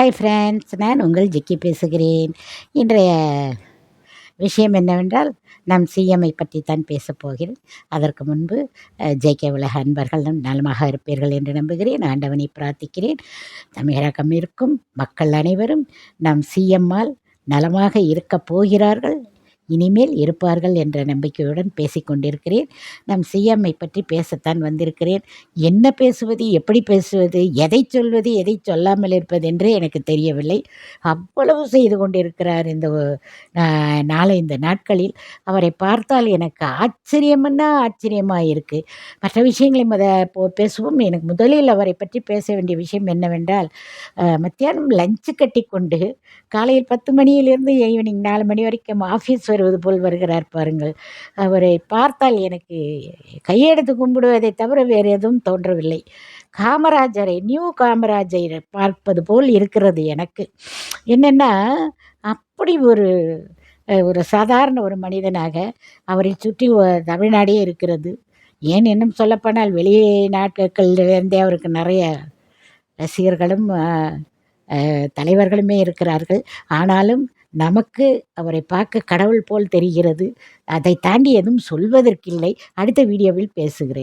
Hi friends, நான் உங்கள் ஜிக்கி பேசுகிறேன். இன்றைய விஷயம் என்னவென்றால், நம் சிஎம்ஐ பற்றி தான் பேசப் போகிறேன். அதற்கு முன்பு ஜேகே உலக அன்பர்கள் நலமாக இருப்பீர்கள் என்று நம்புகிறேன். ஆண்டவனை பிரார்த்திக்கிறேன். தமிழகம் இருக்கும் மக்கள் அனைவரும் நம் சிஎம்மால் நலமாக இருக்கப் போகிறார்கள், இனிமேல் இருப்பார்கள் என்ற நம்பிக்கையுடன் பேசிக்கொண்டிருக்கிறேன். நம் சிஎம்ஐ பற்றி பேசத்தான் வந்திருக்கிறேன். என்ன பேசுவது, எப்படி பேசுவது, எதை சொல்வது, எதை சொல்லாமல் இருப்பது என்றே எனக்கு தெரியவில்லை. அவ்வளவு செய்து கொண்டிருக்கிறார் இந்த நாட்களில். அவரை பார்த்தால் எனக்கு ஆச்சரியம்னா ஆச்சரியமாக இருக்குது. மற்ற விஷயங்களை பேசுவோம். எனக்கு முதலில் அவரை பற்றி பேச வேண்டிய விஷயம் என்னவென்றால், மத்தியானம் லஞ்சு கட்டி கொண்டு காலையில் 10 மணியிலிருந்து ஈவினிங் 4 மணி வரைக்கும் ஆஃபீஸ் வருவது போல் வருகிறார் பாருங்கள். அவரை பார்த்தால் எனக்கு கையெடுத்து கும்பிடுவதை தவிர வேறு எதுவும் தோன்றவில்லை. நியூ காமராஜரை பார்ப்பது போல் இருக்கிறது எனக்கு. என்னென்னா, அப்படி ஒரு சாதாரண ஒரு மனிதனாக அவரை சுற்றி தமிழ்நாடே இருக்கிறது. ஏன் இன்னும் சொல்லப்போனால் வெளிநாட்டுகளிலிருந்தே அவருக்கு நிறைய ரசிகர்களும் தலைவர்களுமே இருக்கிறார்கள். ஆனாலும் நமக்கு அவரை பார்க்க கடவுள் போல் தெரிகிறது. அதை தாண்டி எதுவும் சொல்வதற்கில்லை. அடுத்த வீடியோவில் பேசுகிறேன்.